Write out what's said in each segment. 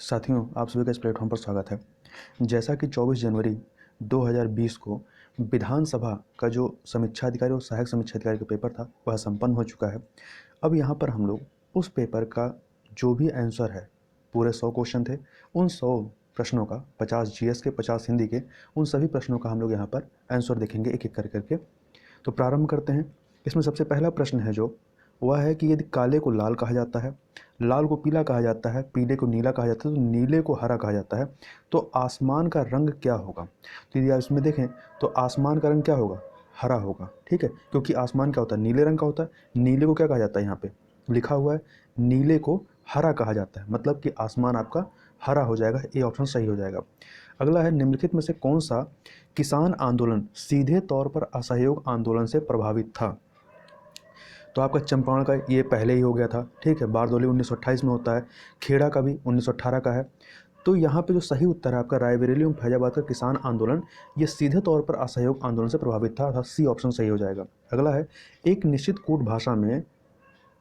साथियों, आप सभी का इस प्लेटफॉर्म पर स्वागत है। जैसा कि 24 जनवरी 2020 को विधानसभा का जो समीक्षा अधिकारी और सहायक समीक्षा अधिकारी का पेपर था वह संपन्न हो चुका है। अब यहाँ पर हम लोग उस पेपर का जो भी आंसर है, पूरे 100 क्वेश्चन थे, उन 100 प्रश्नों का 50 जीएस के, 50 हिंदी के, उन सभी प्रश्नों का हम लोग यहाँ पर आंसर देखेंगे एक एक करके। तो प्रारंभ करते हैं। इसमें सबसे पहला प्रश्न है जो वह है कि यदि काले को लाल कहा जाता है, लाल को पीला कहा जाता है, पीले को नीला कहा जाता है, तो नीले को हरा कहा जाता है, तो आसमान का रंग क्या होगा? तो यदि आप इसमें देखें तो आसमान का रंग क्या होगा? हरा होगा। ठीक है, क्योंकि आसमान क्या होता है? नीले रंग का होता है। नीले को क्या कहा जाता है? यहाँ पे लिखा हुआ है नीले को हरा कहा जाता है, मतलब कि आसमान आपका हरा हो जाएगा। ये ऑप्शन सही हो जाएगा। अगला है, निम्नलिखित में से कौन सा किसान आंदोलन सीधे तौर पर असहयोग आंदोलन से प्रभावित था? तो आपका चंपारण का ये पहले ही हो गया था। ठीक है, बारदौली 1928 में होता है। खेड़ा का भी 1918 का है। तो यहाँ पे जो सही उत्तर है आपका रायबरेली एवं फैजाबाद का किसान आंदोलन, ये सीधे तौर पर असहयोग आंदोलन से प्रभावित था, अर्थात सी ऑप्शन सही हो जाएगा। अगला है, एक निश्चित कूट भाषा में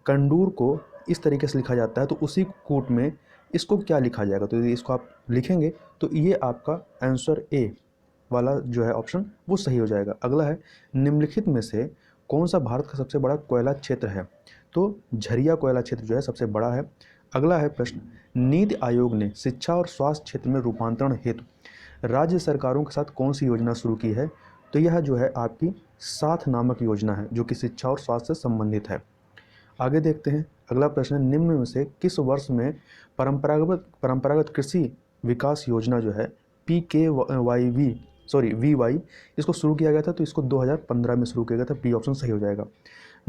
कंडूर को इस तरीके से लिखा जाता है, तो उसी कूट में इसको क्या लिखा जाएगा? तो यदि इसको आप लिखेंगे तो ये आपका आंसर ए वाला जो है ऑप्शन वो सही हो जाएगा। अगला है, निम्नलिखित में से कौन सा भारत का सबसे बड़ा कोयला क्षेत्र है? तो झरिया कोयला क्षेत्र जो है सबसे बड़ा है। अगला है प्रश्न, नीति आयोग ने शिक्षा और स्वास्थ्य क्षेत्र में रूपांतरण हेतु राज्य सरकारों के साथ कौन सी योजना शुरू की है? तो यह जो है आपकी साथ नामक योजना है, जो कि शिक्षा और स्वास्थ्य से संबंधित है। आगे देखते हैं। अगला प्रश्न, निम्न में से किस वर्ष में परंपरागत कृषि विकास योजना जो है वीवाई इसको शुरू किया गया था? तो इसको 2015 में शुरू किया गया था। बी ऑप्शन सही हो जाएगा।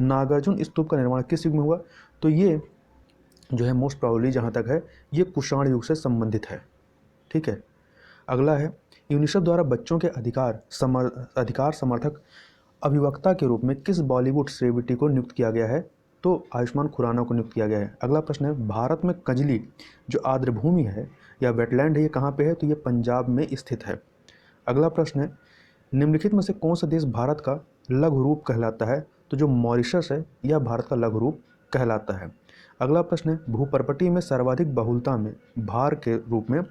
नागार्जुन स्तूप का निर्माण किस युग में हुआ? तो ये जो है मोस्ट प्रॉब्ली जहाँ तक है ये कुषाण युग से संबंधित है। ठीक है। अगला है, यूनिसेफ द्वारा बच्चों के अधिकार समर्थक अभिवक्ता के रूप में किस बॉलीवुड सेलिब्रिटी को नियुक्त किया गया है? तो आयुष्मान खुराना को नियुक्त किया गया है। अगला प्रश्न है, भारत में कजली जो आर्द्रभूमि है या वेटलैंड है, ये कहाँ पे है? तो ये पंजाब में स्थित है। अगला प्रश्न है, निम्नलिखित में से कौन सा देश भारत का लघु रूप कहलाता है? तो जो मॉरिशस है यह भारत का लघु रूप कहलाता है। अगला प्रश्न है, भूपर्पटी में सर्वाधिक बहुलता में भार के रूप में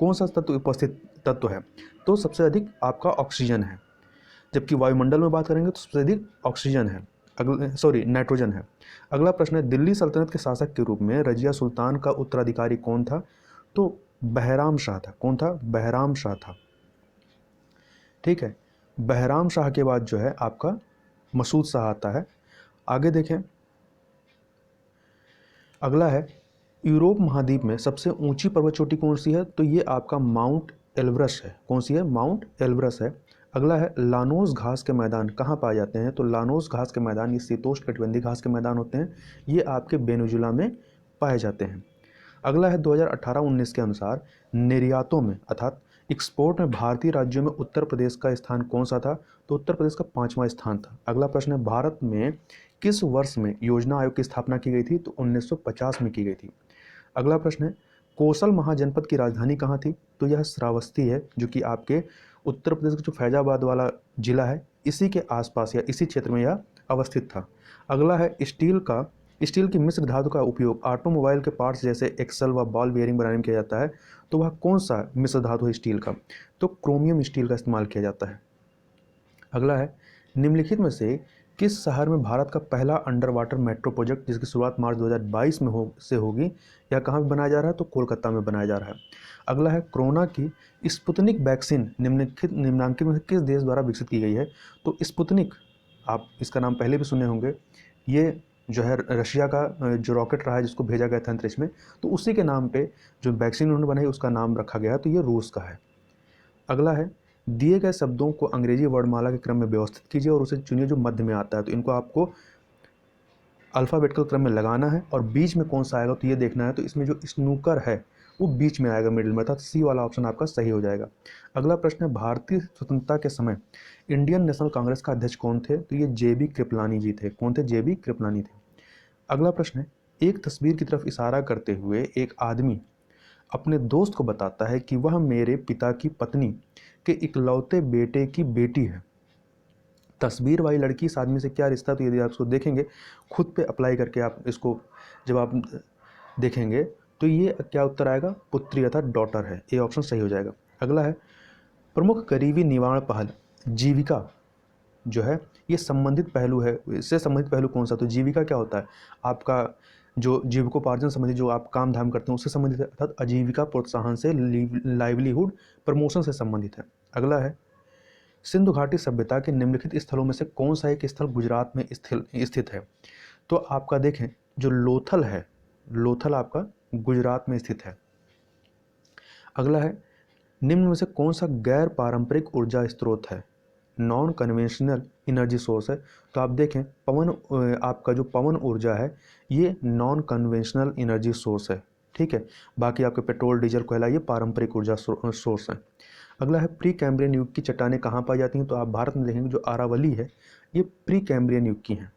कौन सा तत्व उपस्थित तत्व है? तो सबसे अधिक आपका ऑक्सीजन है, जबकि वायुमंडल में बात करेंगे तो सबसे अधिक ऑक्सीजन है, नाइट्रोजन है। अगला प्रश्न है, दिल्ली सल्तनत के शासक के रूप में रजिया सुल्तान का उत्तराधिकारी कौन था? तो बहराम शाह था। कौन था? बहराम शाह था। ठीक है, बहराम शाह के बाद जो है आपका मसूद शाह आता है। आगे देखें। अगला है, यूरोप महाद्वीप में सबसे ऊंची पर्वत चोटी कौन सी है? तो ये आपका माउंट एल्ब्रस है। कौन सी है? माउंट एल्ब्रस है। अगला है, लानोस घास के मैदान कहाँ पाए जाते हैं? तो लानोस घास के मैदान ये शीतोष्ण कटिबंधीय घास के मैदान होते हैं, ये आपके वेनेजुला में पाए जाते हैं। अगला है, 2018-19 के अनुसार निर्यातों में अर्थात एक्सपोर्ट में भारतीय राज्यों में उत्तर प्रदेश का स्थान कौन सा था? तो उत्तर प्रदेश का 5वां स्थान था। अगला प्रश्न है, भारत में किस वर्ष में योजना आयोग की स्थापना की गई थी? तो 1950 में की गई थी। अगला प्रश्न है, कोसल महाजनपद की राजधानी कहाँ थी? तो यह श्रावस्ती है, जो कि आपके उत्तर प्रदेश का जो फैजाबाद वाला जिला है इसी के आसपास या इसी क्षेत्र में यह अवस्थित था। अगला है, स्टील की मिश्र धातु का उपयोग ऑटोमोबाइल के पार्ट्स जैसे एक्सल व बॉल बेयरिंग बनाने में किया जाता है, तो वह कौन सा मिश्र धातु है स्टील का? तो क्रोमियम स्टील का इस्तेमाल किया जाता है। अगला है, निम्नलिखित में से किस शहर में भारत का पहला अंडर वाटर मेट्रो प्रोजेक्ट जिसकी शुरुआत मार्च 2022 में होगी, या कहाँ पे बनाया जा रहा है? तो कोलकाता में बनाया जा रहा है। अगला है, कोरोना की स्पुतनिक वैक्सीन निम्नांकित में से किस देश द्वारा विकसित की गई है? तो स्पुतनिक, आप इसका नाम पहले भी सुने होंगे, ये जो है रशिया का जो रॉकेट रहा है जिसको भेजा गया था अंतरिक्ष में, तो उसी के नाम पे जो वैक्सीन उन्होंने बनाई उसका नाम रखा गया, तो ये रूस का है। अगला है, दिए गए शब्दों को अंग्रेजी वर्णमाला के क्रम में व्यवस्थित कीजिए और उसे चुनिए जो मध्य में आता है। तो इनको आपको अल्फ़ाबेटिकल क्रम में लगाना है और बीच में कौन सा आएगा तो ये देखना है। तो इसमें जो स्नूकर है वो बीच में आएगा, मिडिल में, अर्थात सी वाला ऑप्शन आपका सही हो जाएगा। अगला प्रश्न है, भारतीय स्वतंत्रता के समय इंडियन नेशनल कांग्रेस का अध्यक्ष कौन थे? तो ये JB कृपलानी जी थे। कौन थे? JB कृपलानी थे। अगला प्रश्न है, एक तस्वीर की तरफ इशारा करते हुए एक आदमी अपने दोस्त को बताता है कि वह मेरे पिता की पत्नी के इकलौते बेटे की बेटी है। तस्वीर वाली लड़की इस आदमी से क्या रिश्ता? तो यदि आप इसको देखेंगे, खुद पे अप्लाई करके आप इसको जब आप देखेंगे तो ये क्या उत्तर आएगा, पुत्री अर्थात डॉटर है, ए ऑप्शन सही हो जाएगा। अगला है प्रमुख गरीबी निवारण पहल जीविका जो है ये संबंधित पहलू है, इससे संबंधित पहलू कौन सा, तो जीविका क्या होता है, आपका जो जीविकोपार्जन संबंधी जो आप काम धाम करते हैं उससे संबंधित है, अर्थात आजीविका प्रोत्साहन से लाइवलीहुड प्रमोशन से संबंधित है। अगला है सिंधु घाटी सभ्यता के निम्नलिखित स्थलों में से कौन सा एक स्थल गुजरात में स्थित है, तो आपका देखें जो लोथल है, लोथल आपका गुजरात में स्थित है। अगला है निम्न में से कौन सा गैर पारंपरिक ऊर्जा स्रोत है, नॉन कन्वेंशनल एनर्जी सोर्स है, तो आप देखें पवन, आपका जो पवन ऊर्जा है ये नॉन कन्वेंशनल एनर्जी सोर्स है, ठीक है। बाकी आपके पेट्रोल डीजल कोयला ये पारंपरिक ऊर्जा सोर्स है। अगला है प्री कैम्ब्रियन युग की चट्टानें कहाँ पाई जाती हैं, तो आप भारत में देखेंगे जो अरावली है ये प्री कैम्ब्रियन युग की हैं।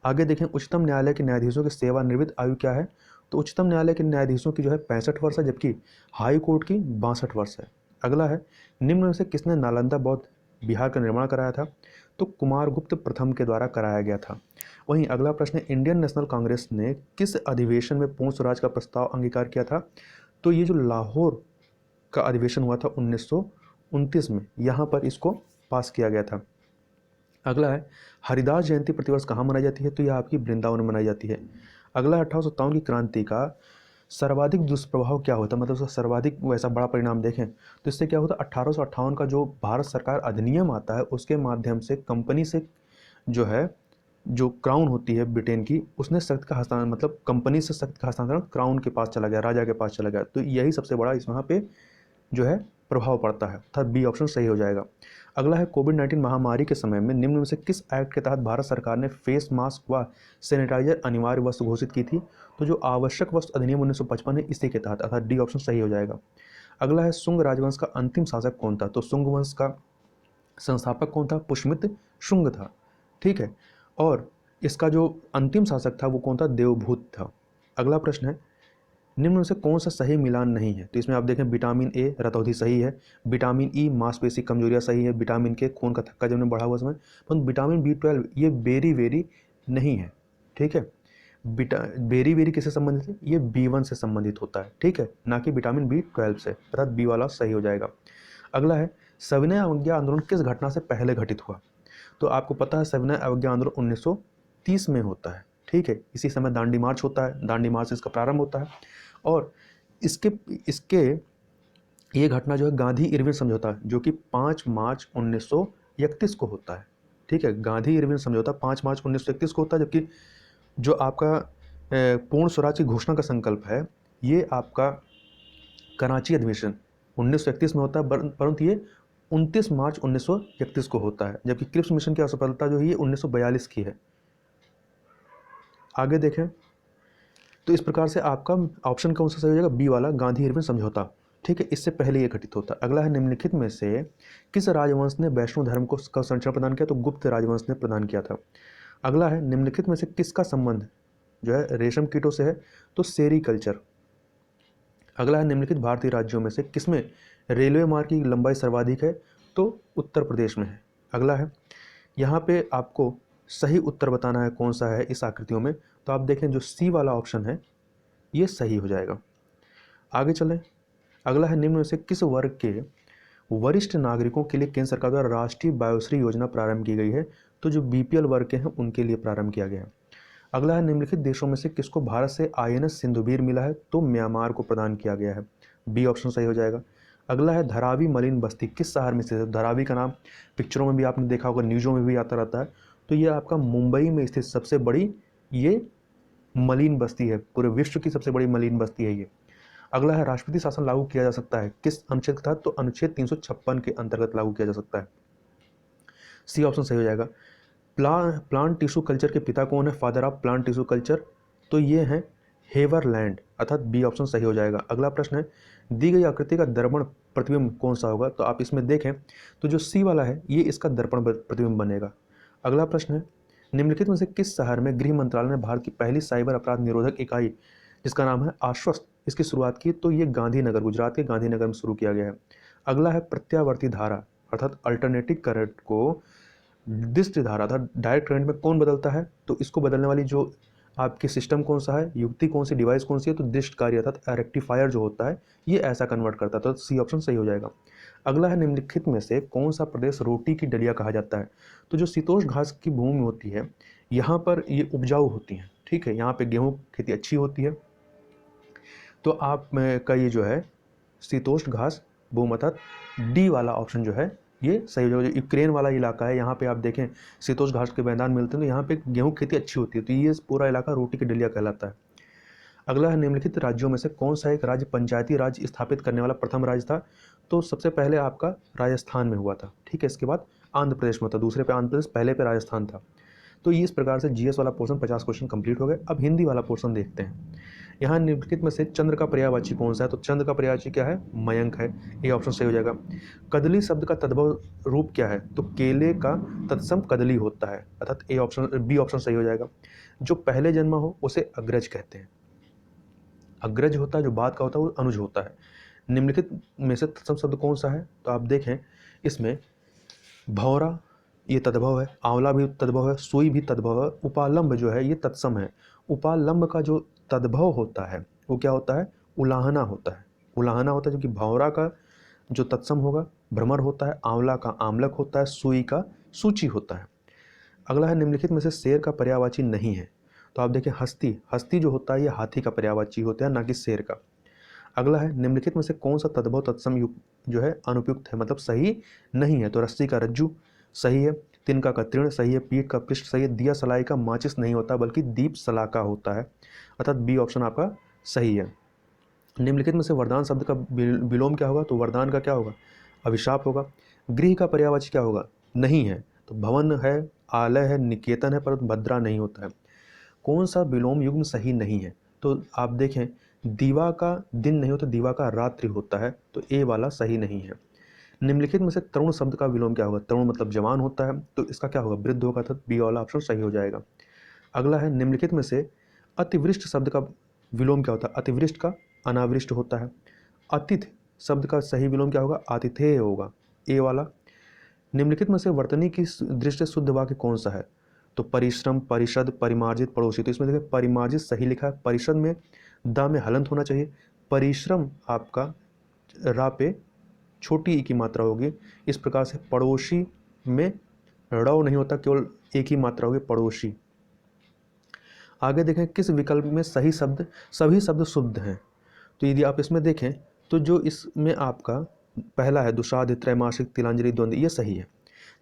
आगे देखें उच्चतम न्यायालय के न्यायाधीशों की सेवानिवृत्त आयु क्या है, तो उच्चतम न्यायालय के न्यायाधीशों की जो है 65 वर्ष है, जबकि हाई कोर्ट की 62 वर्ष है। अगला है निम्न में से किसने नालंदा बौद्ध बिहार का निर्माण कराया था, तो कुमारगुप्त प्रथम के द्वारा कराया गया था। वहीं अगला प्रश्न है इंडियन नेशनल कांग्रेस ने किस अधिवेशन में पूर्ण स्वराज का प्रस्ताव अंगीकार किया था, तो ये जो लाहौर का अधिवेशन हुआ था 1929 में, यहाँ पर इसको पास किया गया था। अगला है हरिदास जयंती प्रतिवर्ष कहाँ मनाई जाती है, तो यह आपकी वृंदावन में मनाई जाती है। अगला 1857 की क्रांति का सर्वाधिक दुष्प्रभाव क्या होता है, मतलब उसका सर्वाधिक वैसा बड़ा परिणाम देखें तो इससे क्या होता है, 1858 का जो भारत सरकार अधिनियम आता है उसके माध्यम से कंपनी से जो है जो क्राउन होती है ब्रिटेन की, उसने सख्त का हस्तांतरण, मतलब कंपनी से सख्त का हस्तांतरण क्राउन के पास चला गया, राजा के पास चला गया, तो यही सबसे बड़ा इस वहाँ पे जो है प्रभाव पड़ता है, अर्थात बी ऑप्शन सही हो जाएगा। अगला है कोविड-19 महामारी के समय में निम्न में से किस एक्ट के तहत भारत सरकार ने फेस मास्क व सैनिटाइजर अनिवार्य वस्तु घोषित की थी, तो जो आवश्यक वस्तु अधिनियम 1955 है इसी के तहत, अर्थात डी ऑप्शन सही हो जाएगा। अगला है शुंग राजवंश का अंतिम शासक कौन था, तो शुंग वंश का संस्थापक कौन था, पुष्यमित्र शुंग था, ठीक है। और इसका जो अंतिम शासक था वो कौन था, देवभूत था। अगला प्रश्न है निम्न में से कौन सा सही मिलान नहीं है, तो इसमें आप देखें विटामिन ए रतौंधी सही है, विटामिन ई मांसपेशी कमजोरियाँ सही है, विटामिन के खून का थक्का जमने बढ़ा हुआ समय, परंतु विटामिन बी 12 ये वेरी वेरी नहीं है, ठीक है। वेरी वेरी किससे संबंधित है, ये B1 से संबंधित होता है, ठीक है, ना कि विटामिन B12 से, अर्थात बी वाला सही हो जाएगा। अगला है सविनय अवज्ञा आंदोलन किस घटना से पहले घटित हुआ, तो आपको पता है सविनय अवज्ञा आंदोलन 1930 में होता है, ठीक है। इसी समय दांडी मार्च होता है, दांडी मार्च से इसका प्रारंभ होता है, और इसके इसके ये घटना जो है गांधी इरविन समझौता जो कि 5 मार्च 1931 को होता है, ठीक है। गांधी इरविन समझौता 5 मार्च 1931 को होता है, जबकि जो आपका पूर्ण स्वराज की घोषणा का संकल्प है ये आपका कराची अधिवेशन 1931 में होता है, परंतु ये 29 मार्च 1931 को होता है, जबकि क्रिप्स मिशन की असफलता जो है ये 1942 की है। आगे देखें तो इस प्रकार से आपका ऑप्शन कौन सा सही हो जाएगा, बी वाला गांधी इरविन समझौता, ठीक है, इससे पहले ये घटित होता है। अगला है निम्नलिखित में से किस राजवंश ने वैष्णव धर्म को का संरक्षण प्रदान किया, तो गुप्त राजवंश ने प्रदान किया था। अगला है निम्नलिखित में से किसका संबंध जो है रेशम कीटों से है, तो सेरीकल्चर। अगला है निम्नलिखित भारतीय राज्यों में से किसमें रेलवे मार्ग की लंबाई सर्वाधिक है, तो उत्तर प्रदेश में है। अगला है यहाँ पे आपको सही उत्तर बताना है कौन सा है इस आकृतियों में, तो आप देखें जो सी वाला ऑप्शन है ये सही हो जाएगा। आगे चलें, अगला है निम्न में से किस वर्ग के वरिष्ठ नागरिकों के लिए केंद्र सरकार द्वारा राष्ट्रीय वयोश्री योजना प्रारंभ की गई है, तो जो बीपीएल वर्ग के हैं उनके लिए प्रारंभ किया गया है। अगला है निम्नलिखित देशों में से किसको भारत से आईएनएस सिंधुवीर मिला है, तो म्यांमार को प्रदान किया गया है, बी ऑप्शन सही हो जाएगा। अगला है धरावी मलिन बस्ती किस शहर में स्थित है, धरावी का नाम पिक्चरों में भी आपने देखा होगा, न्यूज़ों में भी आता रहता है, तो ये आपका मुंबई में स्थित सबसे बड़ी ये मलिन बस्ती है, पूरे विश्व की सबसे बड़ी मलिन बस्ती है ये। अगला है राष्ट्रपति शासन लागू किया जा सकता है किस अनुच्छेद के तहत, तो अनुच्छेद 356 के अंतर्गत लागू किया जा सकता है, सी ऑप्शन सही हो जाएगा। प्लांट टिश्यू कल्चर के पिता कौन है, father of plant tissue culture, तो ये हैं हेवरलैंड, अर्थात बी ऑप्शन सही हो जाएगा। अगला प्रश्न है दी गई आकृति का दर्पण प्रतिबिंब कौन सा होगा, तो आप इसमें देखें तो जो सी वाला है ये इसका दर्पण प्रतिबिंब बनेगा। अगला प्रश्न है निम्नलिखित में से किस शहर में गृह मंत्रालय ने भारत की पहली साइबर अपराध निरोधक इकाई जिसका नाम है आश्वस्त इसकी शुरुआत की, तो ये गांधीनगर, गुजरात के गांधीनगर में शुरू किया गया है। अगला है प्रत्यावर्ती धारा अर्थात अल्टरनेटिव करंट को दिष्ट धारा अर्थात डायरेक्ट करंट में कौन बदलता है, तो इसको बदलने वाली जो आपके सिस्टम कौन सा है, युक्ति कौन सी, डिवाइस कौन सी है, तो दृष्टकारी अर्थात रेक्टिफायर जो होता है ये ऐसा कन्वर्ट करता है, तो सी ऑप्शन सही हो जाएगा। अगला है निम्नलिखित में से कौन सा प्रदेश रोटी की डलिया कहा जाता है। तो जो शीतोष्ण घास की भूमि होती है यहाँ पर ये उपजाऊ होती हैं, ठीक है, यहाँ पे गेहूँ खेती अच्छी होती है, तो आप का ये जो है शीतोष्ण घास भूमि अर्थात डी वाला ऑप्शन जो है ये सही हो जाएगा। जो यूक्रेन वाला इलाका है यहाँ पे आप देखें शीतोष्ण घास के मैदान मिलते हैं, तो यहाँ पे गेहूँ खेती अच्छी होती है, तो ये पूरा इलाका रोटी की डलिया कहलाता है। अगला है निम्नलिखित राज्यों में से कौन सा एक राज्य पंचायती राज स्थापित करने वाला प्रथम राज्य था। तो सबसे पहले आपका राजस्थान में हुआ था, ठीक है, इसके बाद आंध्र प्रदेश में था, दूसरे पे आंध्र प्रदेश, पहले पे राजस्थान था। तो ये इस प्रकार से जीएस वाला पोर्शन 50 क्वेश्चन कंप्लीट हो गए। अब हिंदी वाला पोर्शन देखते हैं। यहाँ निम्नलिखित में से चंद्र का पर्यायवाची कौन सा है। तो चंद्र का पर्यायवाची क्या है, मयंक है, ये ऑप्शन सही हो जाएगा। कदली शब्द का तद्भव रूप क्या है। तो केले का तत्सम कदली होता है, अर्थात ए ऑप्शन, बी ऑप्शन सही हो जाएगा। जो पहले जन्मा हो उसे अग्रज कहते हैं, अग्रज होता है, जो बाद का होता है वो अनुज होता है। निम्नलिखित में से तत्सम शब्द कौन सा है। तो आप देखें इसमें भौरा ये तद्भव है, आंवला भी तद्भव है, सुई भी तद्भव है, उपालंब जो है ये तत्सम है। उपालंब का जो तद्भव होता है वो क्या होता है, उलाहना होता है, उलाहना होता है, जो कि भौरा का जो तत्सम होगा भ्रमर होता है, आंवला का आमलक होता है, सुई का सूची होता है। अगला है निम्नलिखित में से शेर का पर्यायवाची नहीं है। तो आप देखें हस्ती, हस्ती जो होता है ये हाथी का पर्यायवाची होता है, ना कि शेर का। अगला है निम्नलिखित में से कौन सा तद्भव तत्सम युक्त जो है अनुपयुक्त है, मतलब सही नहीं है। तो रस्सी का रज्जु सही है, तिनका का तृण सही है, पीठ का पृष्ठ सही है, दिया सलाई का माचिस नहीं होता बल्कि दीप सलाका होता है, अर्थात बी ऑप्शन आपका सही है। निम्नलिखित में से वरदान शब्द का विलोम क्या होगा। तो वरदान का क्या होगा, अभिशाप होगा। गृह का पर्यायवाची क्या होगा, नहीं है। तो भवन है, आलय है, निकेतन है, परंतु भद्रा नहीं होता है। कौन सा विलोम युग्म सही नहीं है। तो आप देखें दीवा का दिन नहीं होता, दीवा का रात्रि होता है, तो ए वाला सही नहीं है। निम्नलिखित में से तरुण शब्द का विलोम क्या होगा। तरुण मतलब जवान होता है, तो इसका क्या होगा, वृद्ध होगा, तो बी वाला ऑप्शन सही हो जाएगा। अगला है निम्नलिखित में से अतिवृष्ट शब्द का विलोम क्या होता है। अतिवृष्ट का अनावृष्ट होता है। अतिथि शब्द का सही विलोम क्या होगा, आतिथेय होगा, ए वाला। निम्नलिखित में से वर्तनी की दृष्टि से शुद्ध वाक्य कौन सा है। तो परिश्रम, परिषद, परिमार्जित, पड़ोसी। तो इसमें देखिए परिमार्जित सही लिखा है, परिषद में दा में हलंत होना चाहिए, परिश्रम आपका रा पे छोटी ई की मात्रा होगी। इस प्रकार से पड़ोसी में रव नहीं होता, केवल एक ही मात्रा होगी, पड़ोसी। आगे देखें किस विकल्प में सही शब्द, सभी शब्द शुद्ध हैं। तो यदि आप इसमें देखें तो जो इसमें आपका पहला है दुषाद, त्रैमासिक, तिलांजलि, द्वंद्व, ये सही है।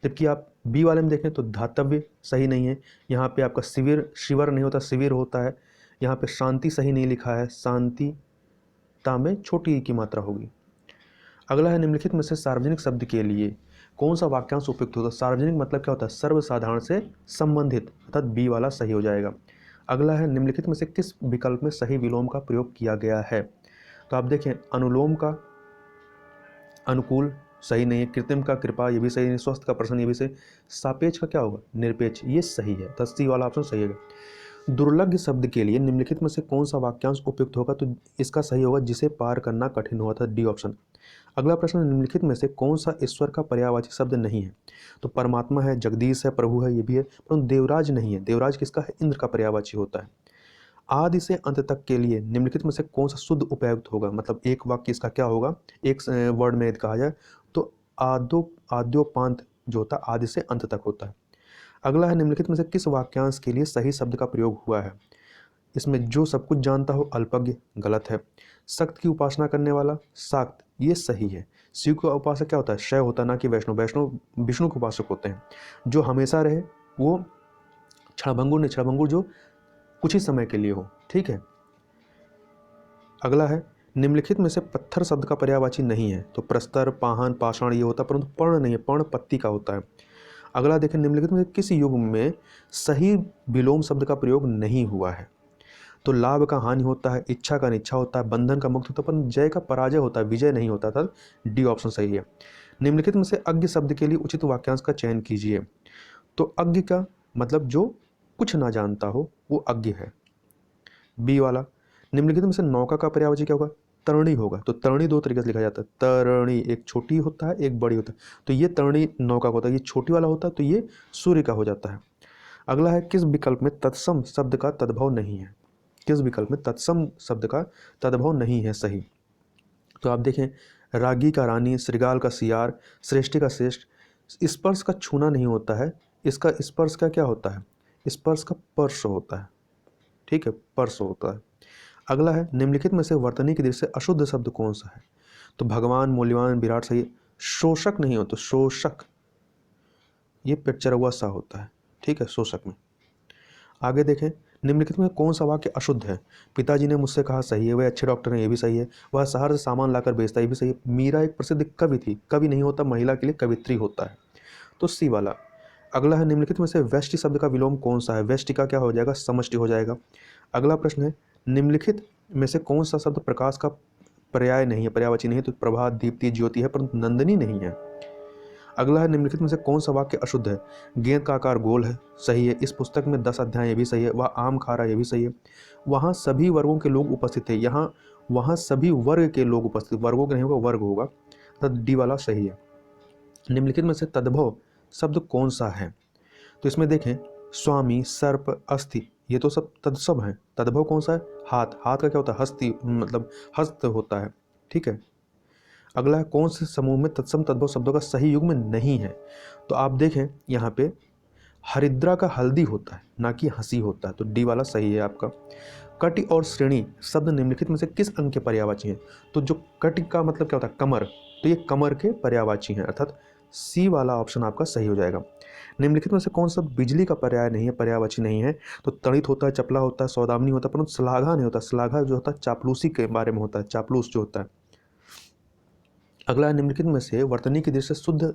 जबकि आप बी वाले में देखें तो धातव्य सही नहीं है, यहाँ पे आपका शिविर, शिवर नहीं होता, शिविर होता है। यहाँ पे शांति सही नहीं लिखा है, शांति ता में छोटी ई की मात्रा होगी। अगला है निम्नलिखित में से सार्वजनिक शब्द के लिए कौन सा वाक्यांश उपयुक्त होता है। सार्वजनिक मतलब क्या होता है, सर्वसाधारण से संबंधित, अर्थात बी वाला सही हो जाएगा। अगला है निम्नलिखित में से किस विकल्प में सही विलोम का प्रयोग किया गया है। तो आप देखें अनुलोम का अनुकूल सही नहीं है, कृत्रिम का कृपा ये भी सही नहीं, स्वस्थ का प्रश्न ये भी सही, सापेक्ष का क्या होगा, निरपेक्ष, ये सही है, तो सी वाला ऑप्शन सही है। दुर्लभ शब्द के लिए निम्नलिखित में से कौन सा वाक्यांश उपयुक्त होगा। तो इसका सही होगा जिसे पार करना कठिन हुआ था, डी ऑप्शन। अगला प्रश्न निम्नलिखित में से कौन सा ईश्वर का पर्यायवाची शब्द नहीं है। तो परमात्मा है, जगदीश है, प्रभु है, ये भी है, परंतु देवराज नहीं है। देवराज किसका है, इंद्र का पर्यायवाची होता है। आदि से अंत तक के लिए निम्नलिखित में से कौन सा शुद्ध उपयुक्त होगा, मतलब एक वाक्य इसका क्या होगा, एक वर्ड में यदि कहा जाए तो आद्योपांत जो होता है आदि से अंत तक होता है। अगला है निम्नलिखित में से किस वाक्यांश के लिए सही शब्द का प्रयोग हुआ है। इसमें जो सब कुछ जानता हो अल्पज्ञ, गलत है। सक्त की उपासना करने वाला, साक्त, ये सही है। शिव का उपासक क्या होता है, शैव होता है, ना कि वैष्णव। वैष्णव विष्णु के उपासक होते हैं। जो हमेशा रहे वो क्षणभंगुर नहीं, क्षणभंगुर जो कुछ ही समय के लिए हो, ठीक है। अगला है निम्नलिखित में से पत्थर शब्द का पर्यायवाची नहीं है। तो प्रस्तर, पाहन, पाषाण ये होता है, परंतु पर्ण नहीं है, पर्ण पत्ती का होता है। अगला देखें निम्नलिखित में किस युग में सही विलोम शब्द का प्रयोग नहीं हुआ है। तो लाभ का हानि होता है, इच्छा का अनिच्छा होता है, बंधन का मुक्त होता है, पर जय का पराजय होता है, विजय नहीं होता था, डी ऑप्शन सही है। निम्नलिखित में से अज्ञ शब्द के लिए उचित वाक्यांश का चयन कीजिए। तो अज्ञ का मतलब जो कुछ ना जानता हो वो अज्ञ है, बी वाला। निम्नलिखित में से नौका का पर्यायवाची क्या होगा, तरणी होगा। तो तरणी दो तरीके से लिखा जाता है, तरणी एक छोटी होता है, एक बड़ी होता है। तो ये तरणी नौका होता है, ये छोटी वाला होता है, तो ये सूर्य का हो जाता है। अगला है किस विकल्प में तत्सम शब्द का तद्भव नहीं है, किस विकल्प में तत्सम शब्द का तद्भव नहीं है सही। तो आप देखें, रागी का रानी, श्रृगाल का सियार, श्रेष्ठी का श्रेष्ठ, स्पर्श का छूना नहीं होता है, इसका स्पर्श का क्या होता है, स्पर्श का स्पर्श होता है, ठीक है, स्पर्श होता है। अगला है निम्नलिखित में से वर्तनी की दृष्टि से अशुद्ध शब्द कौन सा है, तो भगवान, मूल्यवान, विराट सही। शोषक नहीं हो तो शोषक, ये पेटचरवा सा होता है, ठीक है, शोषक में। आगे देखें, निम्नलिखित में कौन सा वाक्य अशुद्ध है, पिताजी ने मुझसे कहा सही है, वह अच्छे डॉक्टर हैं, ये भी सही है, वह शहर से सामान लाकर बेचता है, ये भी सही है, मीरा एक प्रसिद्ध कवि थी, कवि नहीं होता, महिला के लिए कवित्री होता है, तो सी वाला। अगला है निम्नलिखित में से व्यष्टि शब्द का विलोम कौन सा है, व्यष्टि का क्या हो जाएगा, समष्टि हो जाएगा। अगला प्रश्न है निम्नलिखित में से कौन सा शब्द प्रकाश का पर्याय नहीं है, पर्यायवाची नहीं है, तो प्रभात, दीप्ति, ज्योति है, परंतु नंदिनी नहीं है। अगला है निम्नलिखित में से कौन सा वाक्य अशुद्ध है, गेंद का आकार गोल है, सही है, इस पुस्तक में 10 अध्याय, ये भी सही है, वह आम खा रहा है, ये भी सही है, वहाँ सभी वर्गों के लोग उपस्थित थे, यहाँ वहाँ सभी वर्ग के लोग उपस्थित, वर्गों के नहीं होगा, वर्ग होगा, तो डी वाला सही है। निम्नलिखित में से तद्भव शब्द कौन सा है, तो इसमें देखें, स्वामी, सर्प, अस्थि, ये तो सब तत्सम है, तद्भव कौन सा है, हाथ, हाथ का क्या होता है, हस्ती, मतलब हस्त होता है, ठीक है। अगला है कौन से समूह में तत्सम तद्भव शब्दों का सही युग्म नहीं है, तो आप देखें यहाँ पे हरिद्रा का हल्दी होता है, ना कि हंसी होता है, तो डी वाला सही है आपका। कटि और श्रेणी शब्द निम्नलिखित में से किस अंग के पर्यायवाची हैं, तो जो कटि का मतलब क्या होता है, कमर, तो ये कमर के पर्यायवाची हैं, अर्थात सी वाला ऑप्शन आपका सही हो जाएगा। निम्नलिखित में से कौन सा बिजली का पर्याय नहीं है, पर्यायवाची नहीं है, तो तड़ित होता है, चपला होता है, सौदामिनी होता है, परंतु श्लाघा नहीं होता, श्लाघा जो होता है चापलूसी के बारे में होता है, चापलूस जो होता है। अगला निम्नलिखित में से वर्तनी की दृष्टि से शुद्ध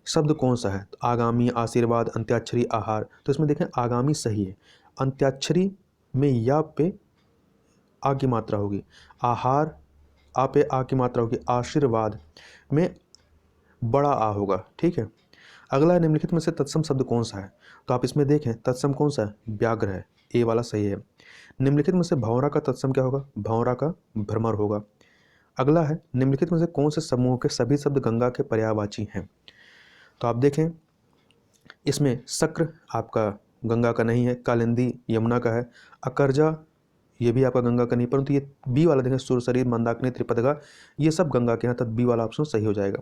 शब्द कौन सा है, तो आगामी, आशीर्वाद, अंत्याक्षरी, आहार, तो इसमें देखें आगामी सही है, अंत्याक्षरी में या पे आ की मात्रा होगी, आहार आ पे आ की मात्रा होगी, आशीर्वाद में बड़ा आ होगा, ठीक है। अगला निम्नलिखित में से तत्सम शब्द कौन सा है, तो आप इसमें देखें तत्सम कौन सा है, व्याघ्र है, ए वाला सही है। निम्नलिखित में से भंवरा का तत्सम क्या होगा, भंवरा का भ्रमर होगा। अगला है निम्नलिखित में से कौन से समूह के सभी शब्द गंगा के पर्यायवाची हैं, तो आप देखें इसमें शक्र आपका गंगा का नहीं है, कालिंदी यमुना का है, अकर्जा ये भी आपका गंगा का नहीं, परंतु ये बी वाला देखें, सुरसरी, मंदाकिनी, त्रिपदगा, ये सब गंगा के हैं, तब बी वाला ऑप्शन सही हो जाएगा।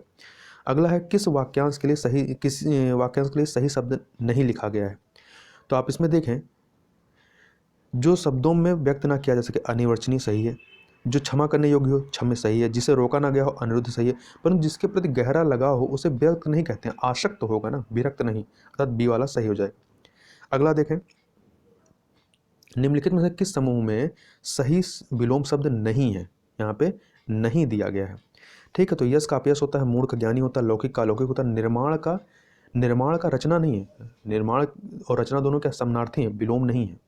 अगला है किस वाक्यांश के लिए सही शब्द नहीं लिखा गया है, तो आप इसमें देखें जो शब्दों में व्यक्त ना किया जा सके, अनिर्वचनीय सही है, जो क्षमा करने योग्य हो, क्षम्य सही है, जिसे रोका ना गया हो, अनिरुद्ध सही है, परंतु जिसके प्रति गहरा लगाव हो उसे व्यक्त नहीं कहते हैं, आसक्त तो होगा ना, विरक्त नहीं, अर्थात बी वाला सही हो जाए। अगला देखें निम्नलिखित में से किस समूह में सही विलोम शब्द नहीं है, यहाँ पे नहीं दिया गया है, ठीक है। तो यश का अपयश होता है, मूढ़ का ज्ञानी होता है, लौकिक का अलौकिक होता है, निर्माण का रचना नहीं है, निर्माण और रचना दोनों क्या समानार्थी हैं, विलोम नहीं है।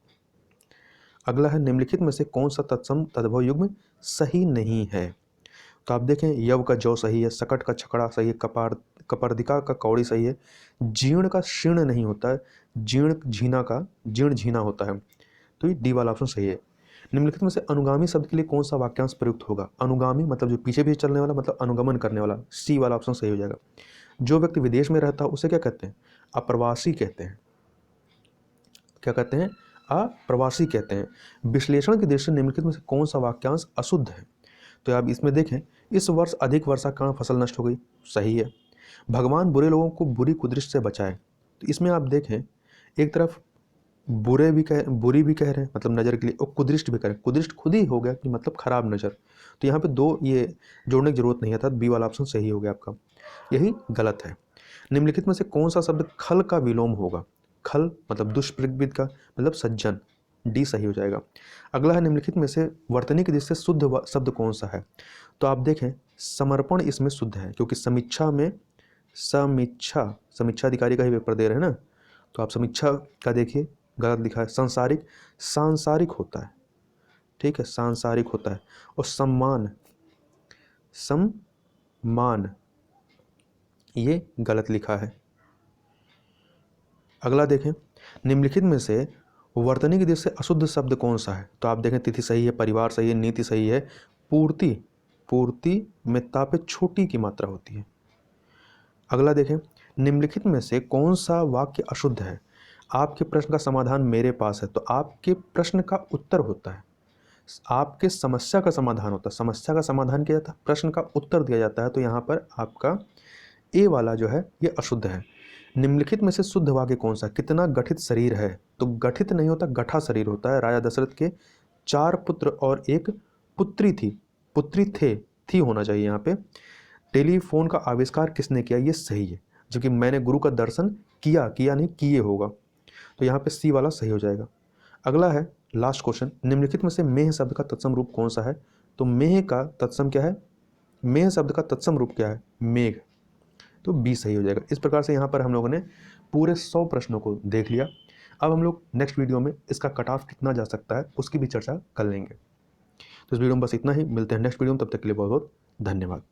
अगला है निम्नलिखित में से कौन सा तत्सम तद्भव युग्म सही नहीं है, तो आप देखें यव का जौ सही है, सकट का छकड़ा सही है, कपर्दिका का कौड़ी सही है, जीर्ण का शीर्ण नहीं होता है, जीर्ण झीना होता है, तो ये डी वाला ऑप्शन सही है। निम्नलिखित में से अनुगामी शब्द के लिए कौन सा वाक्यांश प्रयुक्त होगा, अनुगामी मतलब जो पीछे पीछे चलने वाला, मतलब अनुगमन करने वाला, सी वाला ऑप्शन सही हो जाएगा। जो व्यक्ति विदेश में रहता है उसे क्या कहते हैं, अप्रवासी कहते हैं, क्या कहते हैं, अप्रवासी कहते हैं। विश्लेषण की दृष्टि से निम्नलिखित में से कौन सा वाक्यांश अशुद्ध है, तो आप इसमें देखें इस वर्ष अधिक वर्षा के कारण फसल नष्ट हो गई, सही है। भगवान बुरे लोगों को बुरी कुदृष्टि से बचाए, तो इसमें आप देखें एक तरफ बुरी भी कह रहे हैं, मतलब नज़र के लिए, और कुदृष्ट भी कह रहे हैं, कुदृष्ट खुद ही हो गया कि मतलब खराब नज़र, तो यहाँ पे दो ये जोड़ने की जरूरत नहीं है, था बी वाला ऑप्शन सही हो गया आपका, यही गलत है। निम्नलिखित में से कौन सा शब्द खल का विलोम होगा, खल मतलब दुष्प्रवृत्ति का मतलब सज्जन, डी सही हो जाएगा। अगला है निम्नलिखित में से वर्तनी की दृष्टि से शुद्ध शब्द कौन सा है, तो आप देखें समर्पण इसमें शुद्ध है, क्योंकि समीक्षा में समीक्षाधिकारी का ही पेपर दे रहे हैं ना, तो आप समीक्षा का देखिए गलत लिखा है, सांसारिक होता है, ठीक है, सांसारिक होता है, और सम्मान ये गलत लिखा है। अगला देखें निम्नलिखित में से वर्तनी की दृष्टि से अशुद्ध शब्द कौन सा है, तो आप देखें तिथि सही है, परिवार सही है, नीति सही है, पूर्ति में तापे छोटी की मात्रा होती है। अगला देखें निम्नलिखित में से कौन सा वाक्य अशुद्ध है, आपके प्रश्न का समाधान मेरे पास है, तो आपके प्रश्न का उत्तर होता है, आपके समस्या का समाधान होता है। समस्या का समाधान किया जाता है, प्रश्न का उत्तर दिया जाता है। तो यहाँ पर आपका ए वाला जो है ये अशुद्ध है। निम्नलिखित में से शुद्ध वाक्य कौन सा? कितना गठित शरीर है? तो गठित नहीं होता, गठा शरीर होता है। राजा दशरथ के 4 पुत्र और 1 पुत्री थी, पुत्री थी होना चाहिए यहाँ पे। टेलीफोन का आविष्कार किसने किया? ये सही है, जबकि मैंने गुरु का दर्शन किया नहीं किए होगा, तो यहाँ पे सी वाला सही हो जाएगा। अगला है लास्ट क्वेश्चन, निम्नलिखित में से मेह शब्द का तत्सम रूप कौन सा है? तो मेह का तत्सम क्या है? मेह शब्द का तत्सम रूप क्या है? मेघ, तो बी सही हो जाएगा। इस प्रकार से यहाँ पर हम लोगों ने पूरे 100 प्रश्नों को देख लिया। अब हम लोग नेक्स्ट वीडियो में इसका कट ऑफ कितना जा सकता है उसकी भी चर्चा कर लेंगे। तो इस वीडियो में बस इतना ही, मिलते हैं नेक्स्ट वीडियो में, तब तक के लिए बहुत बहुत धन्यवाद।